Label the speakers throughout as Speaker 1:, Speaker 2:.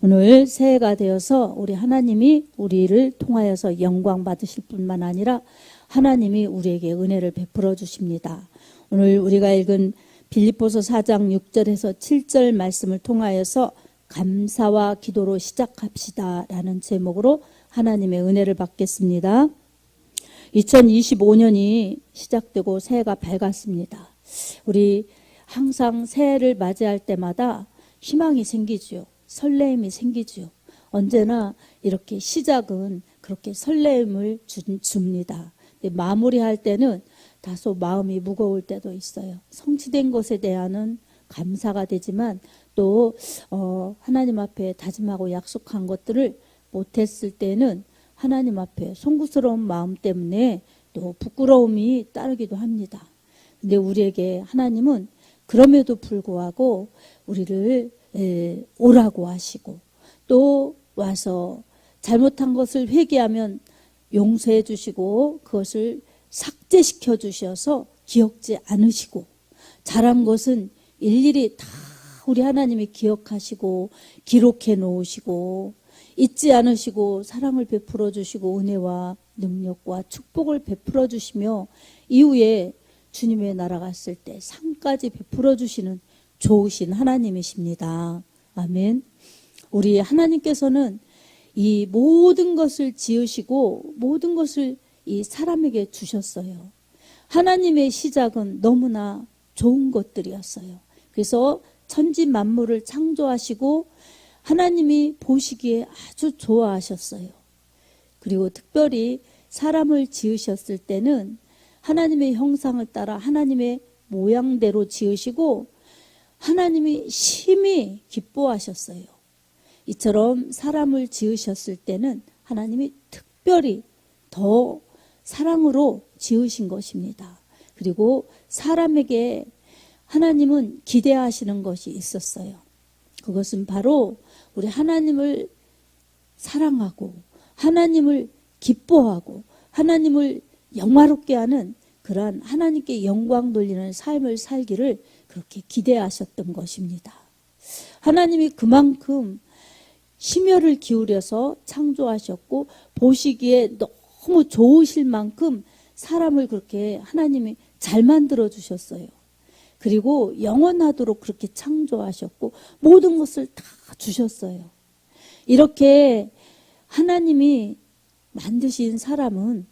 Speaker 1: 오늘 새해가 되어서 우리 하나님이 우리를 통하여서 영광 받으실 뿐만 아니라 하나님이 우리에게 은혜를 베풀어 주십니다. 오늘 우리가 읽은 빌립보서 4장 6절에서 7절 말씀을 통하여서 감사와 기도로 시작합시다 라는 제목으로 하나님의 은혜를 받겠습니다. 2025년이 시작되고 새해가 밝았습니다. 우리 항상 새해를 맞이할 때마다 희망이 생기죠. 설레임이 생기죠. 언제나 이렇게 시작은 그렇게 설레임을 줍니다. 근데 마무리할 때는 다소 마음이 무거울 때도 있어요. 성취된 것에 대한 감사가 되지만 또 하나님 앞에 다짐하고 약속한 것들을 못했을 때는 하나님 앞에 송구스러운 마음 때문에 또 부끄러움이 따르기도 합니다. 근데 우리에게 하나님은 그럼에도 불구하고 우리를 오라고 하시고 또 와서 잘못한 것을 회개하면 용서해 주시고 그것을 삭제시켜 주셔서 기억지 않으시고 잘한 것은 일일이 다 우리 하나님이 기억하시고 기록해 놓으시고 잊지 않으시고 사랑을 베풀어 주시고 은혜와 능력과 축복을 베풀어 주시며 이후에 주님의 나라 갔을 때 상까지 베풀어 주시는 좋으신 하나님이십니다. 아멘. 우리 하나님께서는 이 모든 것을 지으시고 모든 것을 이 사람에게 주셨어요. 하나님의 시작은 너무나 좋은 것들이었어요. 그래서 천지 만물을 창조하시고 하나님이 보시기에 아주 좋아하셨어요. 그리고 특별히 사람을 지으셨을 때는 하나님의 형상을 따라 하나님의 모양대로 지으시고 하나님이 심히 기뻐하셨어요. 이처럼 사람을 지으셨을 때는 하나님이 특별히 더 사랑으로 지으신 것입니다. 그리고 사람에게 하나님은 기대하시는 것이 있었어요. 그것은 바로 우리 하나님을 사랑하고 하나님을 기뻐하고 하나님을 영화롭게 하는 그러한 하나님께 영광 돌리는 삶을 살기를 그렇게 기대하셨던 것입니다. 하나님이 그만큼 심혈을 기울여서 창조하셨고 보시기에 너무 좋으실 만큼 사람을 그렇게 하나님이 잘 만들어 주셨어요. 그리고 영원하도록 그렇게 창조하셨고 모든 것을 다 주셨어요. 이렇게 하나님이 만드신 사람은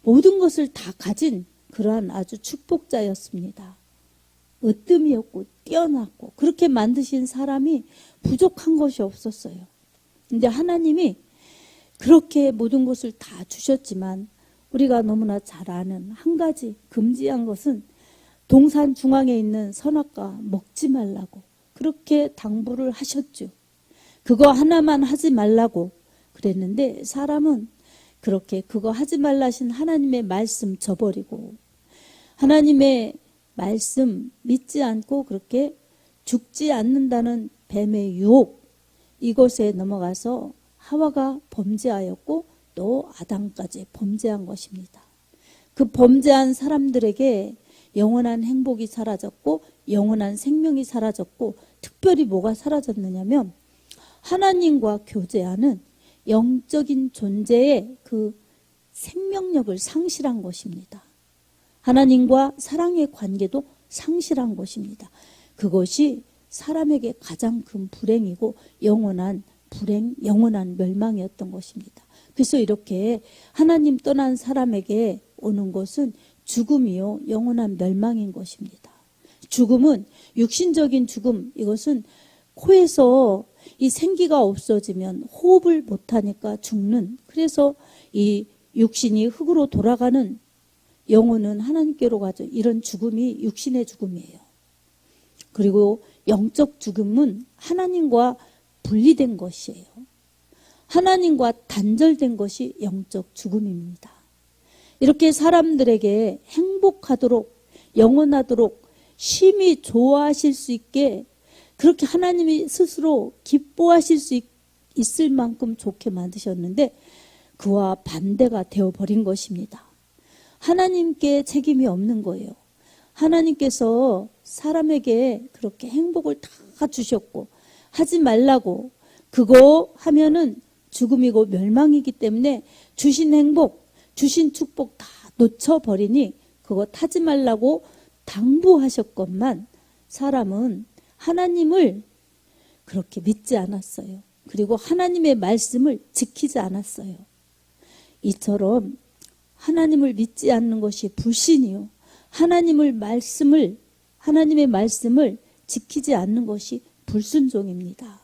Speaker 1: 모든 것을 다 가진 그러한 아주 축복자였습니다. 으뜸이 없고 뛰어났고 그렇게 만드신 사람이 부족한 것이 없었어요. 근데 하나님이 그렇게 모든 것을 다 주셨지만 우리가 너무나 잘 아는 한 가지 금지한 것은 동산 중앙에 있는 선악과 먹지 말라고 그렇게 당부를 하셨죠. 그거 하나만 하지 말라고 그랬는데 사람은 그렇게 그거 하지 말라신 하나님의 말씀 저버리고 하나님의 말씀 믿지 않고 그렇게 죽지 않는다는 뱀의 유혹 이것에 넘어가서 하와가 범죄하였고 또 아담까지 범죄한 것입니다. 그 범죄한 사람들에게 영원한 행복이 사라졌고 영원한 생명이 사라졌고 특별히 뭐가 사라졌느냐면 하나님과 교제하는 영적인 존재의 그 생명력을 상실한 것입니다. 하나님과 사랑의 관계도 상실한 것입니다. 그것이 사람에게 가장 큰 불행이고 영원한 불행, 영원한 멸망이었던 것입니다. 그래서 이렇게 하나님 떠난 사람에게 오는 것은 죽음이요 영원한 멸망인 것입니다. 죽음은 육신적인 죽음, 이것은 코에서 이 생기가 없어지면 호흡을 못하니까 죽는, 그래서 이 육신이 흙으로 돌아가는 영혼은 하나님께로 가죠. 이런 죽음이 육신의 죽음이에요. 그리고 영적 죽음은 하나님과 분리된 것이에요. 하나님과 단절된 것이 영적 죽음입니다. 이렇게 사람들에게 행복하도록 영원하도록 심히 좋아하실 수 있게 그렇게 하나님이 스스로 기뻐하실 수 있을 만큼 좋게 만드셨는데 그와 반대가 되어버린 것입니다. 하나님께 책임이 없는 거예요. 하나님께서 사람에게 그렇게 행복을 다 주셨고 하지 말라고 그거 하면은 죽음이고 멸망이기 때문에 주신 행복, 주신 축복 다 놓쳐버리니 그거 타지 말라고 당부하셨건만 사람은 하나님을 그렇게 믿지 않았어요. 그리고 하나님의 말씀을 지키지 않았어요. 이처럼 하나님을 믿지 않는 것이 불신이요. 하나님의 말씀을 지키지 않는 것이 불순종입니다.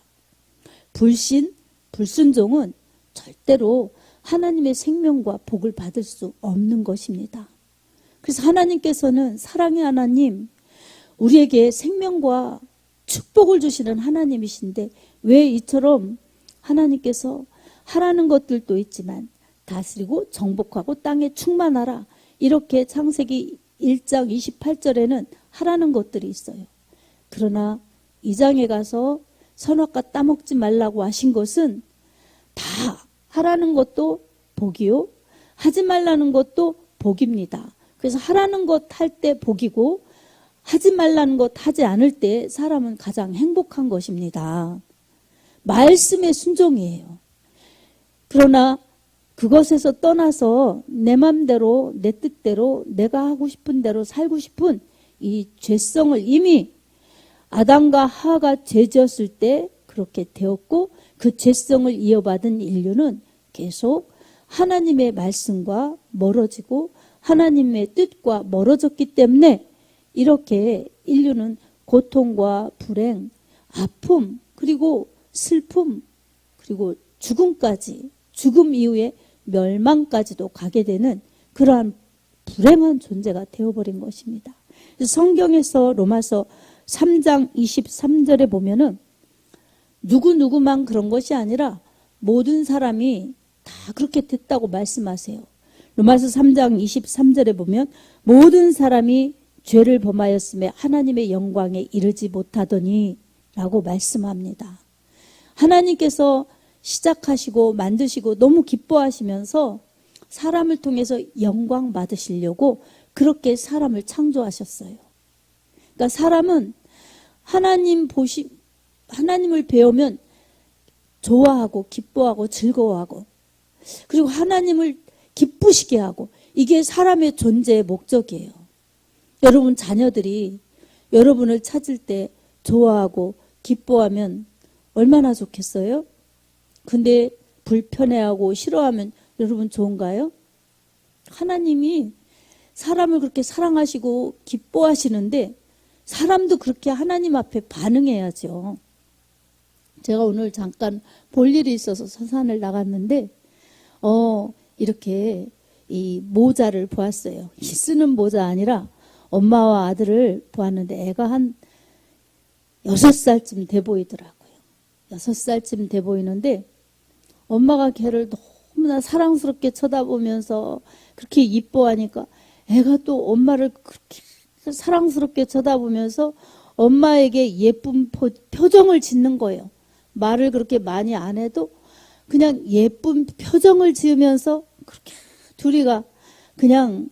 Speaker 1: 불순종은 절대로 하나님의 생명과 복을 받을 수 없는 것입니다. 그래서 하나님께서는 사랑의 하나님, 우리에게 생명과 축복을 주시는 하나님이신데 왜 이처럼 하나님께서 하라는 것들도 있지만 다스리고 정복하고 땅에 충만하라 이렇게 창세기 1장 28절에는 하라는 것들이 있어요. 그러나 2장에 가서 선악과 따먹지 말라고 하신 것은 다 하라는 것도 복이요, 하지 말라는 것도 복입니다. 그래서 하라는 것 할 때 복이고 하지 말라는 것 하지 않을 때 사람은 가장 행복한 것입니다. 말씀의 순종이에요. 그러나 그것에서 떠나서 내 맘대로 내 뜻대로 내가 하고 싶은 대로 살고 싶은 이 죄성을 이미 아담과 하와가 죄지었을 때 그렇게 되었고 그 죄성을 이어받은 인류는 계속 하나님의 말씀과 멀어지고 하나님의 뜻과 멀어졌기 때문에 이렇게 인류는 고통과 불행, 아픔, 그리고 슬픔, 그리고 죽음까지, 죽음 이후에 멸망까지도 가게 되는 그러한 불행한 존재가 되어버린 것입니다. 성경에서 로마서 3장 23절에 보면은 누구만 그런 것이 아니라 모든 사람이 다 그렇게 됐다고 말씀하세요. 로마서 3장 23절에 보면 모든 사람이 죄를 범하였음에 하나님의 영광에 이르지 못하더니 라고 말씀합니다. 하나님께서 시작하시고 만드시고 너무 기뻐하시면서 사람을 통해서 영광 받으시려고 그렇게 사람을 창조하셨어요. 그러니까 사람은 하나님을 배우면 좋아하고 기뻐하고 즐거워하고 그리고 하나님을 기쁘시게 하고 이게 사람의 존재의 목적이에요. 여러분 자녀들이 여러분을 찾을 때 좋아하고 기뻐하면 얼마나 좋겠어요? 근데 불편해하고 싫어하면 여러분 좋은가요? 하나님이 사람을 그렇게 사랑하시고 기뻐하시는데 사람도 그렇게 하나님 앞에 반응해야죠. 제가 오늘 잠깐 볼 일이 있어서 서산을 나갔는데 이렇게 이 모자를 보았어요. 쓰는 모자 아니라 엄마와 아들을 보았는데 애가 한 6살쯤 돼 보이더라고요. 6살쯤 돼 보이는데 엄마가 걔를 너무나 사랑스럽게 쳐다보면서 그렇게 이뻐하니까 애가 또 엄마를 그렇게 사랑스럽게 쳐다보면서 엄마에게 예쁜 표정을 짓는 거예요. 말을 그렇게 많이 안 해도 그냥 예쁜 표정을 지으면서 그렇게 둘이가 그냥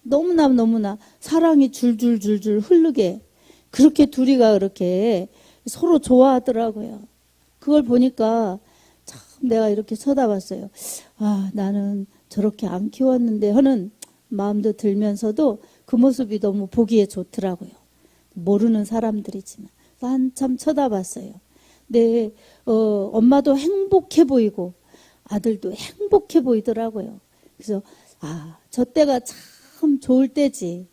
Speaker 1: 너무나 사랑이 줄줄줄줄 흐르게 그렇게 둘이가 그렇게 서로 좋아하더라고요. 그걸 보니까 참 내가 이렇게 쳐다봤어요. 아, 나는 저렇게 안 키웠는데 하는 마음도 들면서도 그 모습이 너무 보기에 좋더라고요. 모르는 사람들이지만 한참 쳐다봤어요. 근데 엄마도 행복해 보이고 아들도 행복해 보이더라고요. 그래서 저 때가 참 좋을 때지.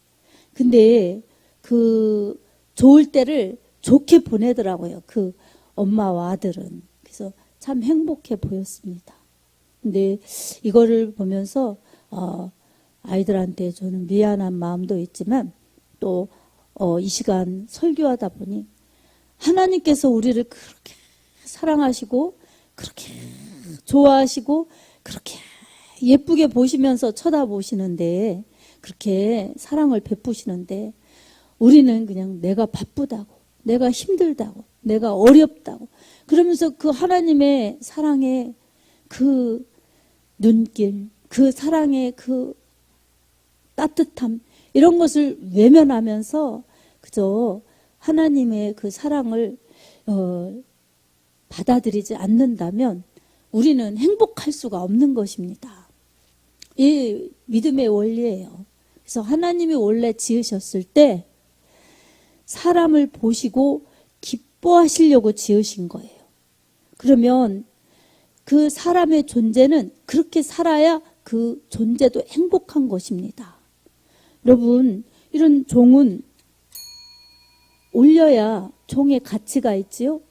Speaker 1: 근데 그 좋을 때를 좋게 보내더라고요. 그 엄마와 아들은. 그래서 참 행복해 보였습니다. 근데 이거를 보면서 아이들한테 저는 미안한 마음도 있지만 또 이 시간 설교하다 보니 하나님께서 우리를 그렇게 사랑하시고 그렇게 좋아하시고 그렇게 예쁘게 보시면서 쳐다보시는데 그렇게 사랑을 베푸시는데 우리는 그냥 내가 바쁘다고 내가 힘들다고 내가 어렵다고 그러면서 그 하나님의 사랑의 그 눈길 그 사랑의 그 따뜻함 이런 것을 외면하면서 그저 하나님의 그 사랑을 받아들이지 않는다면 우리는 행복할 수가 없는 것입니다. 이 믿음의 원리예요. 그래서 하나님이 원래 지으셨을 때 사람을 보시고 기뻐하시려고 지으신 거예요. 그러면 그 사람의 존재는 그렇게 살아야 그 존재도 행복한 것입니다. 여러분, 이런 종은 올려야 종의 가치가 있지요.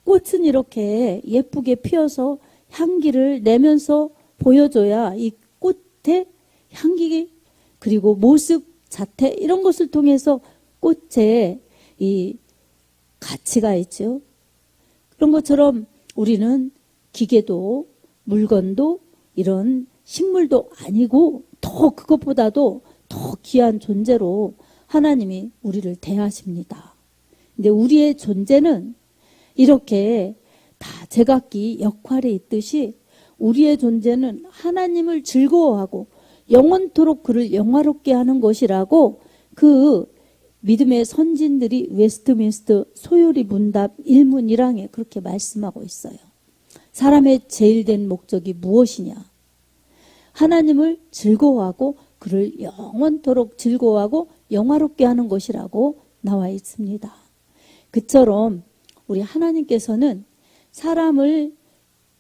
Speaker 1: 꽃은 이렇게 예쁘게 피어서 향기를 내면서 보여줘야 이 꽃의 향기 그리고 모습, 자태 이런 것을 통해서 꽃에 이 가치가 있죠. 그런 것처럼 우리는 기계도 물건도 이런 식물도 아니고 더 그것보다도 더 귀한 존재로 하나님이 우리를 대하십니다. 근데 우리의 존재는 이렇게 다 제각기 역할이 있듯이 우리의 존재는 하나님을 즐거워하고 영원토록 그를 영화롭게 하는 것이라고 그 믿음의 선진들이 웨스트민스터 소요리 문답 1문 1항에 그렇게 말씀하고 있어요. 사람의 제일 된 목적이 무엇이냐? 하나님을 즐거워하고 그를 영원토록 즐거워하고 영화롭게 하는 것이라고 나와 있습니다. 그처럼 우리 하나님께서는 사람을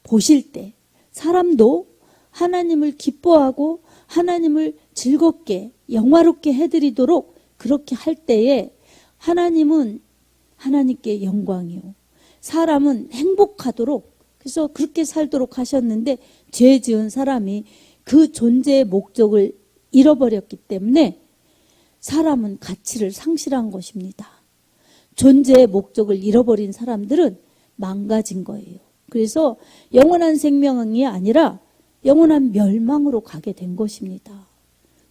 Speaker 1: 보실 때 사람도 하나님을 기뻐하고 하나님을 즐겁게 영화롭게 해드리도록 그렇게 할 때에 하나님은 하나님께 영광이요. 사람은 행복하도록 그래서 그렇게 살도록 하셨는데 죄 지은 사람이 그 존재의 목적을 잃어버렸기 때문에 사람은 가치를 상실한 것입니다. 존재의 목적을 잃어버린 사람들은 망가진 거예요. 그래서 영원한 생명이 아니라 영원한 멸망으로 가게 된 것입니다.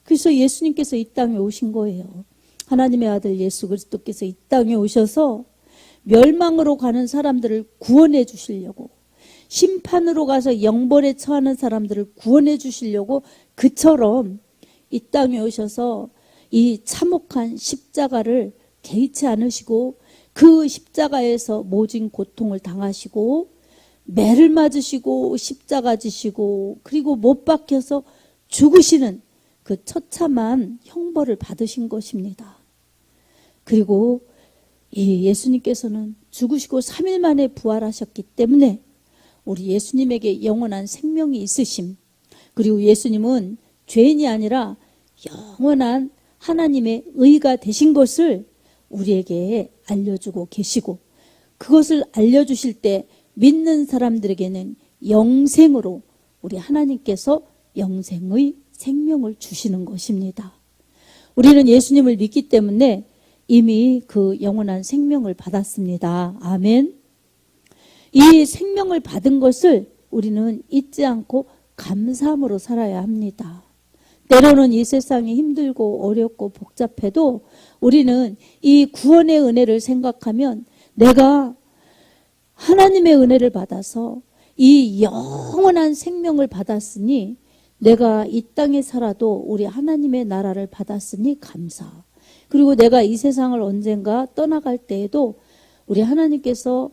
Speaker 1: 그래서 예수님께서 이 땅에 오신 거예요. 하나님의 아들 예수 그리스도께서 이 땅에 오셔서 멸망으로 가는 사람들을 구원해 주시려고 심판으로 가서 영벌에 처하는 사람들을 구원해 주시려고 그처럼 이 땅에 오셔서 이 참혹한 십자가를 개의치 않으시고 그 십자가에서 모진 고통을 당하시고 매를 맞으시고 십자가 지시고 그리고 못 박혀서 죽으시는 그 처참한 형벌을 받으신 것입니다. 그리고 이 예수님께서는 죽으시고 3일 만에 부활하셨기 때문에 우리 예수님에게 영원한 생명이 있으심 그리고 예수님은 죄인이 아니라 영원한 하나님의 의가 되신 것을 우리에게 알려주고 계시고 그것을 알려주실 때 믿는 사람들에게는 영생으로 우리 하나님께서 영생의 생명을 주시는 것입니다. 우리는 예수님을 믿기 때문에 이미 그 영원한 생명을 받았습니다. 아멘. 이 생명을 받은 것을 우리는 잊지 않고 감사함으로 살아야 합니다. 때로는 이 세상이 힘들고 어렵고 복잡해도 우리는 이 구원의 은혜를 생각하면 내가 하나님의 은혜를 받아서 이 영원한 생명을 받았으니 내가 이 땅에 살아도 우리 하나님의 나라를 받았으니 감사. 그리고 내가 이 세상을 언젠가 떠나갈 때에도 우리 하나님께서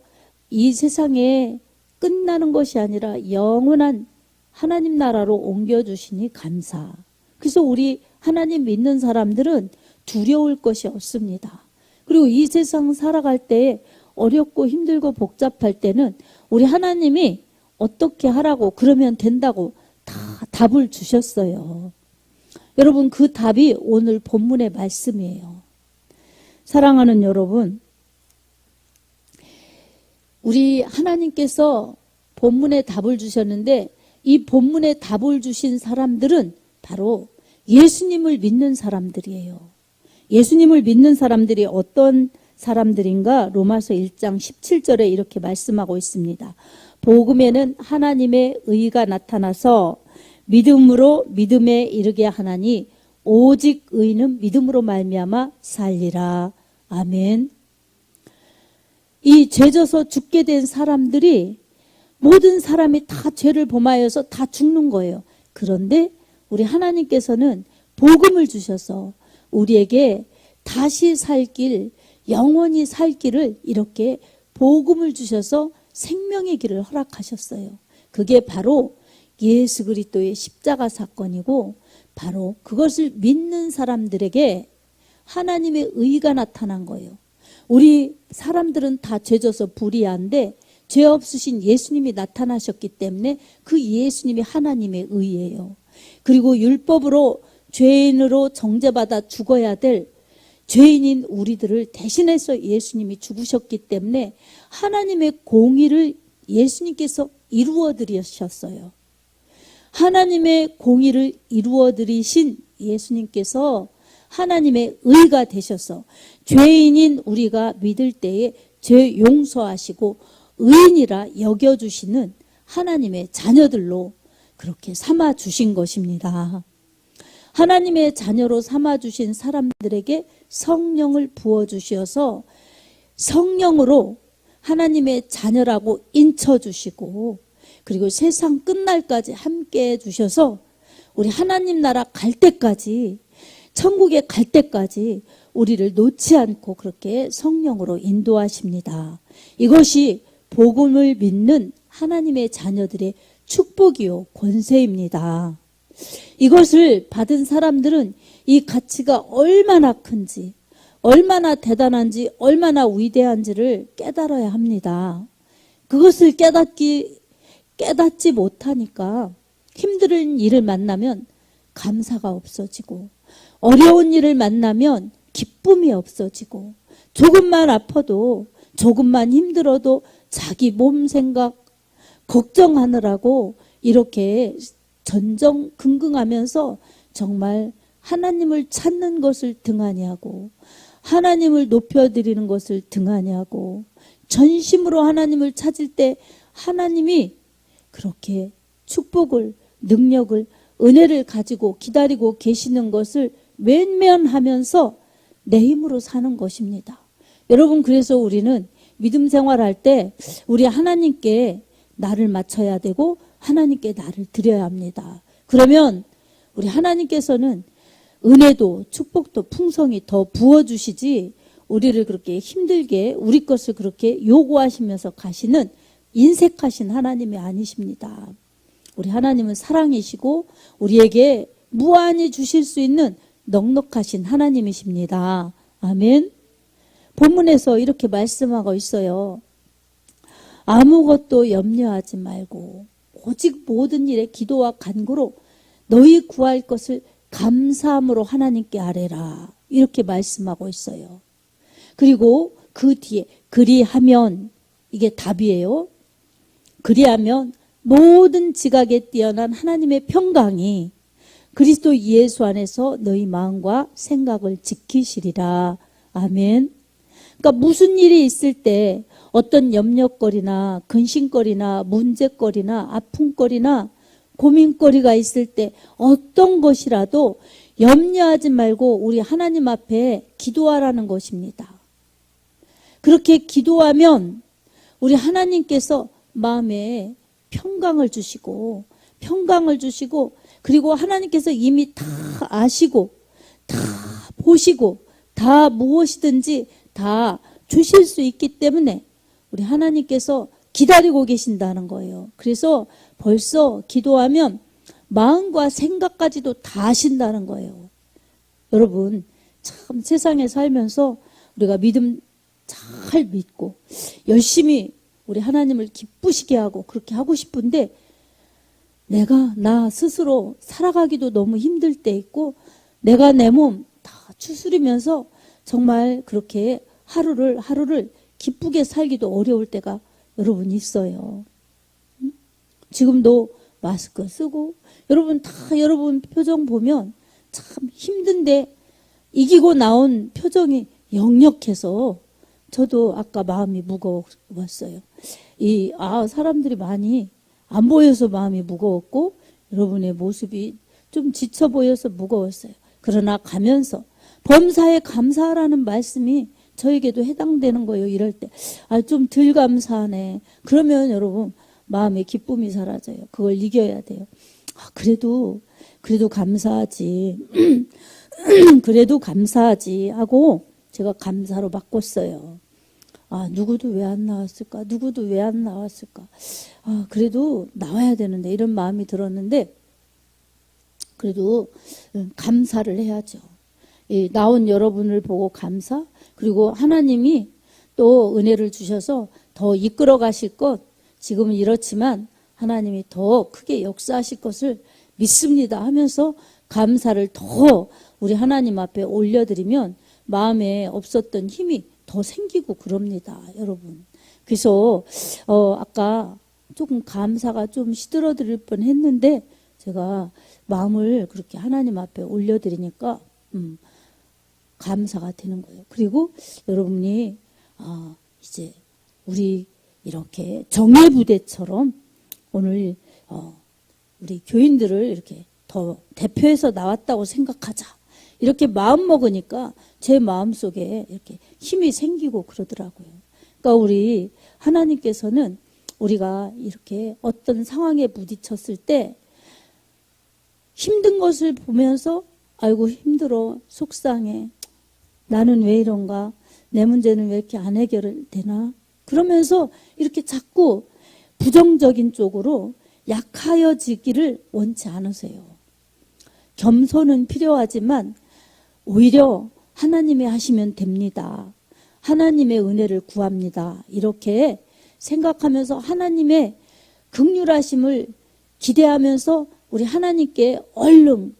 Speaker 1: 이 세상에 끝나는 것이 아니라 영원한 하나님 나라로 옮겨주시니 감사. 그래서 우리 하나님 믿는 사람들은 두려울 것이 없습니다. 그리고 이 세상 살아갈 때에 어렵고 힘들고 복잡할 때는 우리 하나님이 어떻게 하라고 그러면 된다고 다 답을 주셨어요. 여러분 그 답이 오늘 본문의 말씀이에요. 사랑하는 여러분, 우리 하나님께서 본문에 답을 주셨는데 이 본문에 답을 주신 사람들은 바로 예수님을 믿는 사람들이에요. 예수님을 믿는 사람들이 어떤 사람들인가? 로마서 1장 17절에 이렇게 말씀하고 있습니다. 복음에는 하나님의 의가 나타나서 믿음으로 믿음에 이르게 하나니 오직 의는 믿음으로 말미암아 살리라. 아멘. 이 죄져서 죽게 된 사람들이 모든 사람이 다 죄를 범하여서 다 죽는 거예요. 그런데 우리 하나님께서는 복음을 주셔서 우리에게 다시 살 길, 영원히 살 길을 이렇게 복음을 주셔서 생명의 길을 허락하셨어요. 그게 바로 예수 그리스도의 십자가 사건이고 바로 그것을 믿는 사람들에게 하나님의 의가 나타난 거예요. 우리 사람들은 다 죄져서 불의한데 죄 없으신 예수님이 나타나셨기 때문에 그 예수님이 하나님의 의예요. 그리고 율법으로 죄인으로 정죄받아 죽어야 될 죄인인 우리들을 대신해서 예수님이 죽으셨기 때문에 하나님의 공의를 예수님께서 이루어 드리셨어요. 하나님의 공의를 이루어 드리신 예수님께서 하나님의 의가 되셔서 죄인인 우리가 믿을 때에 죄 용서하시고 의인이라 여겨주시는 하나님의 자녀들로 그렇게 삼아주신 것입니다. 하나님의 자녀로 삼아주신 사람들에게 성령을 부어주셔서 성령으로 하나님의 자녀라고 인쳐주시고 그리고 세상 끝날까지 함께 해주셔서 우리 하나님 나라 갈 때까지 천국에 갈 때까지 우리를 놓지 않고 그렇게 성령으로 인도하십니다. 이것이 복음을 믿는 하나님의 자녀들의 축복이요 권세입니다. 이것을 받은 사람들은 이 가치가 얼마나 큰지, 얼마나 대단한지, 얼마나 위대한지를 깨달아야 합니다. 그것을 깨닫지 못하니까 힘든 일을 만나면 감사가 없어지고 어려운 일을 만나면 기쁨이 없어지고 조금만 아파도 조금만 힘들어도 자기 몸 생각 걱정하느라고 이렇게 전전긍긍하면서 정말 하나님을 찾는 것을 등한히 하고 하나님을 높여드리는 것을 등한히 하고 전심으로 하나님을 찾을 때 하나님이 그렇게 축복을, 능력을, 은혜를 가지고 기다리고 계시는 것을 외면하면서 내 힘으로 사는 것입니다. 여러분, 그래서 우리는 믿음 생활할 때 우리 하나님께 나를 맞춰야 되고 하나님께 나를 드려야 합니다. 그러면 우리 하나님께서는 은혜도 축복도 풍성히 더 부어주시지 우리를 그렇게 힘들게 우리 것을 그렇게 요구하시면서 가시는 인색하신 하나님이 아니십니다. 우리 하나님은 사랑이시고 우리에게 무한히 주실 수 있는 넉넉하신 하나님이십니다. 아멘. 본문에서 이렇게 말씀하고 있어요. 아무것도 염려하지 말고 오직 모든 일에 기도와 간구로 너희 구할 것을 감사함으로 하나님께 아뢰라. 이렇게 말씀하고 있어요. 그리고 그 뒤에 그리하면, 이게 답이에요. 그리하면 모든 지각에 뛰어난 하나님의 평강이 그리스도 예수 안에서 너희 마음과 생각을 지키시리라. 아멘. 그러니까 무슨 일이 있을 때 어떤 염려거리나 근심거리나 문제거리나 아픔거리나 고민거리가 있을 때 어떤 것이라도 염려하지 말고 우리 하나님 앞에 기도하라는 것입니다. 그렇게 기도하면 우리 하나님께서 마음에 평강을 주시고 그리고 하나님께서 이미 다 아시고 다 보시고 다 무엇이든지 다 주실 수 있기 때문에 우리 하나님께서 기다리고 계신다는 거예요. 그래서 벌써 기도하면 마음과 생각까지도 다 아신다는 거예요. 여러분, 참 세상에 살면서 우리가 믿음 잘 믿고 열심히 우리 하나님을 기쁘시게 하고 그렇게 하고 싶은데 나 스스로 살아가기도 너무 힘들 때 있고 내가 내 몸 다 추스리면서 정말 그렇게 하루를 기쁘게 살기도 어려울 때가 여러분 있어요. 지금도 마스크 쓰고 여러분 표정 보면 참 힘든데 이기고 나온 표정이 역력해서 저도 아까 마음이 무거웠어요. 사람들이 많이 안 보여서 마음이 무거웠고 여러분의 모습이 좀 지쳐 보여서 무거웠어요. 그러나 가면서 범사에 감사하라는 말씀이 저에게도 해당되는 거예요. 이럴 때 좀 덜 감사하네. 그러면 여러분 마음의 기쁨이 사라져요. 그걸 이겨야 돼요. 그래도 감사하지. 그래도 감사하지 하고 제가 감사로 바꿨어요. 아, 누구도 왜 안 나왔을까? 누구도 왜 안 나왔을까? 아, 그래도 나와야 되는데 이런 마음이 들었는데 그래도 감사를 해야죠. 이 나온 여러분을 보고 감사, 그리고 하나님이 또 은혜를 주셔서 더 이끌어 가실 것, 지금은 이렇지만 하나님이 더 크게 역사하실 것을 믿습니다 하면서 감사를 더 우리 하나님 앞에 올려드리면 마음에 없었던 힘이 더 생기고 그럽니다, 여러분. 그래서 아까 조금 감사가 좀 시들어드릴 뻔했는데 제가 마음을 그렇게 하나님 앞에 올려드리니까 감사가 되는 거예요. 그리고 여러분이 이제 우리 이렇게 정예부대처럼 오늘 우리 교인들을 이렇게 더 대표해서 나왔다고 생각하자. 이렇게 마음 먹으니까 제 마음속에 이렇게 힘이 생기고 그러더라고요. 그러니까 우리 하나님께서는 우리가 이렇게 어떤 상황에 부딪혔을 때 힘든 것을 보면서 아이고 힘들어, 속상해, 나는 왜 이런가, 내 문제는 왜 이렇게 안 해결되나, 그러면서 이렇게 자꾸 부정적인 쪽으로 약하여지기를 원치 않으세요. 겸손은 필요하지만 오히려 하나님이 하시면 됩니다. 하나님의 은혜를 구합니다. 이렇게 생각하면서 하나님의 긍휼하심을 기대하면서 우리 하나님께 얼른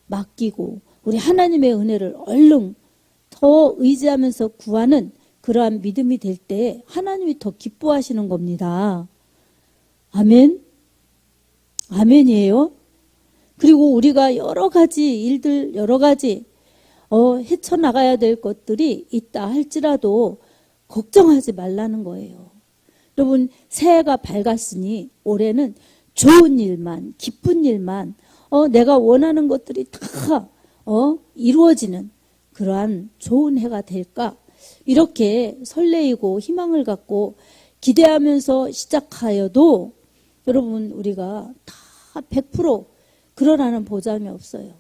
Speaker 1: 맡기고 우리 하나님의 은혜를 얼른 더 의지하면서 구하는 그러한 믿음이 될 때 하나님이 더 기뻐하시는 겁니다. 아멘? 아멘이에요? 그리고 우리가 여러 가지 일들, 여러 가지 헤쳐나가야 될 것들이 있다 할지라도 걱정하지 말라는 거예요. 여러분, 새해가 밝았으니 올해는 좋은 일만, 기쁜 일만, 내가 원하는 것들이 다 이루어지는 그러한 좋은 해가 될까? 이렇게 설레이고 희망을 갖고 기대하면서 시작하여도 여러분, 우리가 다 100% 그러라는 보장이 없어요.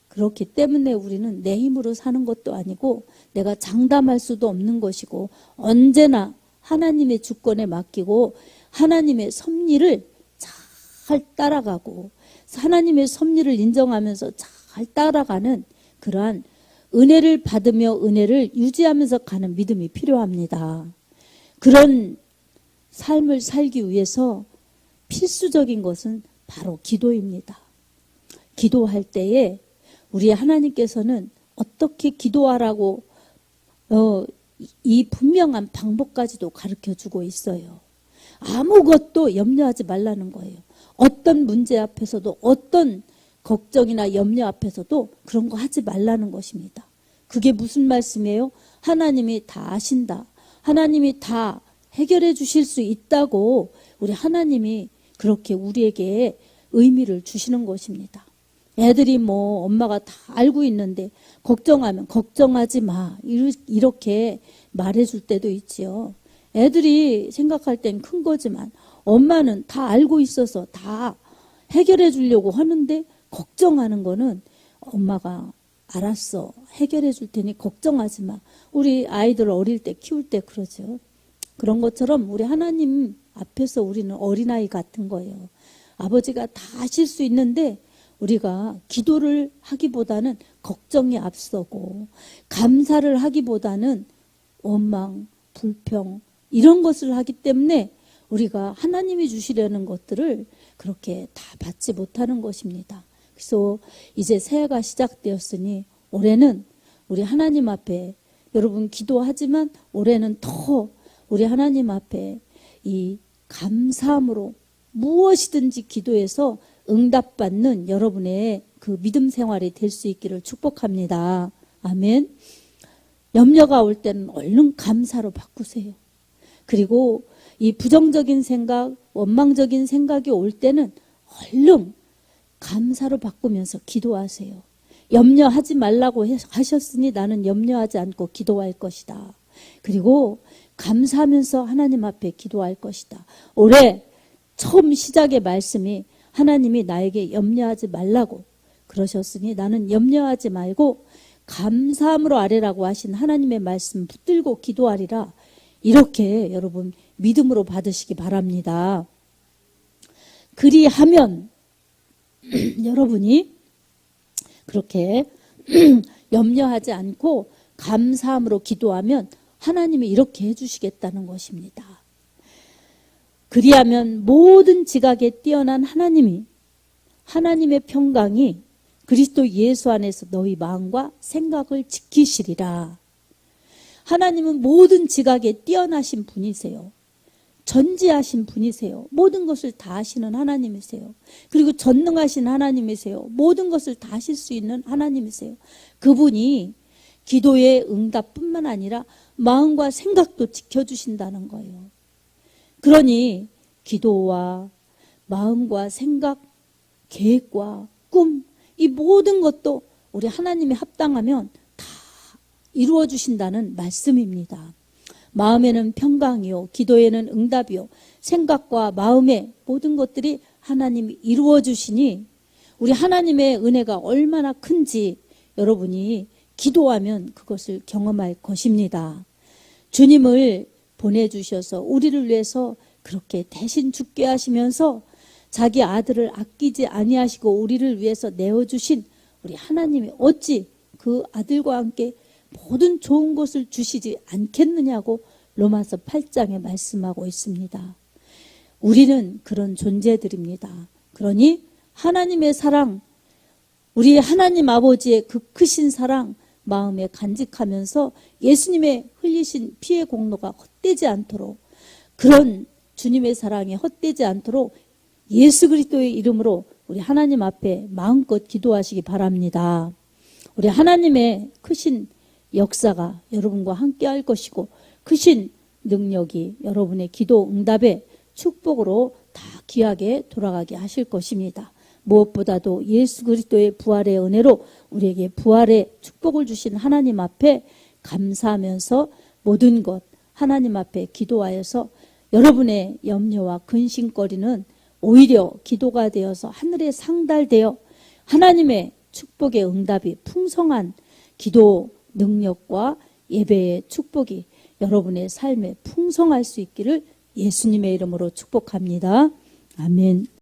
Speaker 1: 그렇기 때문에 우리는 내 힘으로 사는 것도 아니고 내가 장담할 수도 없는 것이고 언제나 하나님의 주권에 맡기고 하나님의 섭리를 잘 따라가고 하나님의 섭리를 인정하면서 잘 따라가는 그러한 은혜를 받으며 은혜를 유지하면서 가는 믿음이 필요합니다. 그런 삶을 살기 위해서 필수적인 것은 바로 기도입니다. 기도할 때에 우리 하나님께서는 어떻게 기도하라고 이 분명한 방법까지도 가르쳐주고 있어요. 아무것도 염려하지 말라는 거예요. 어떤 문제 앞에서도 어떤 걱정이나 염려 앞에서도 그런 거 하지 말라는 것입니다. 그게 무슨 말씀이에요? 하나님이 다 아신다. 하나님이 다 해결해 주실 수 있다고 우리 하나님이 그렇게 우리에게 의미를 주시는 것입니다. 애들이 뭐 엄마가 다 알고 있는데 걱정하면 걱정하지 마 이렇게 말해줄 때도 있지요. 애들이 생각할 땐 큰 거지만 엄마는 다 알고 있어서 다 해결해 주려고 하는데 걱정하는 거는 엄마가 알았어, 해결해 줄 테니 걱정하지 마. 우리 아이들 어릴 때 키울 때 그러죠. 그런 것처럼 우리 하나님 앞에서 우리는 어린아이 같은 거예요. 아버지가 다 하실 수 있는데 우리가 기도를 하기보다는 걱정이 앞서고 감사를 하기보다는 원망, 불평 이런 것을 하기 때문에 우리가 하나님이 주시려는 것들을 그렇게 다 받지 못하는 것입니다. 그래서 이제 새해가 시작되었으니 올해는 우리 하나님 앞에 여러분 기도하지만 올해는 더 우리 하나님 앞에 이 감사함으로 무엇이든지 기도해서 응답받는 여러분의 그 믿음 생활이 될 수 있기를 축복합니다. 아멘. 염려가 올 때는 얼른 감사로 바꾸세요. 그리고 이 부정적인 생각, 원망적인 생각이 올 때는 얼른 감사로 바꾸면서 기도하세요. 염려하지 말라고 하셨으니 나는 염려하지 않고 기도할 것이다. 그리고 감사하면서 하나님 앞에 기도할 것이다. 올해 처음 시작의 말씀이 하나님이 나에게 염려하지 말라고 그러셨으니 나는 염려하지 말고 감사함으로 아뢰라고 하신 하나님의 말씀 붙들고 기도하리라. 이렇게 여러분 믿음으로 받으시기 바랍니다. 그리하면 여러분이 그렇게 염려하지 않고 감사함으로 기도하면 하나님이 이렇게 해주시겠다는 것입니다. 그리하면 모든 지각에 뛰어난 하나님이, 하나님의 평강이 그리스도 예수 안에서 너희 마음과 생각을 지키시리라. 하나님은 모든 지각에 뛰어나신 분이세요. 전지하신 분이세요. 모든 것을 다 하시는 하나님이세요. 그리고 전능하신 하나님이세요. 모든 것을 다 하실 수 있는 하나님이세요. 그분이 기도의 응답뿐만 아니라 마음과 생각도 지켜주신다는 거예요. 그러니 기도와 마음과 생각, 계획과 꿈, 이 모든 것도 우리 하나님이 합당하면 다 이루어 주신다는 말씀입니다. 마음에는 평강이요, 기도에는 응답이요, 생각과 마음의 모든 것들이 하나님이 이루어 주시니 우리 하나님의 은혜가 얼마나 큰지 여러분이 기도하면 그것을 경험할 것입니다. 주님을 보내주셔서 우리를 위해서 그렇게 대신 죽게 하시면서 자기 아들을 아끼지 아니하시고 우리를 위해서 내어주신 우리 하나님이 어찌 그 아들과 함께 모든 좋은 것을 주시지 않겠느냐고 로마서 8장에 말씀하고 있습니다. 우리는 그런 존재들입니다. 그러니 하나님의 사랑, 우리 하나님 아버지의 그 크신 사랑 마음에 간직하면서 예수님의 흘리신 피의 공로가 헛되지 않도록, 그런 주님의 사랑이 헛되지 않도록 예수 그리스도의 이름으로 우리 하나님 앞에 마음껏 기도하시기 바랍니다. 우리 하나님의 크신 역사가 여러분과 함께 할 것이고 크신 능력이 여러분의 기도 응답의 축복으로 다 귀하게 돌아가게 하실 것입니다. 무엇보다도 예수 그리스도의 부활의 은혜로 우리에게 부활의 축복을 주신 하나님 앞에 감사하면서 모든 것 하나님 앞에 기도하여서 여러분의 염려와 근심거리는 오히려 기도가 되어서 하늘에 상달되어 하나님의 축복의 응답이 풍성한 기도 능력과 예배의 축복이 여러분의 삶에 풍성할 수 있기를 예수님의 이름으로 축복합니다. 아멘.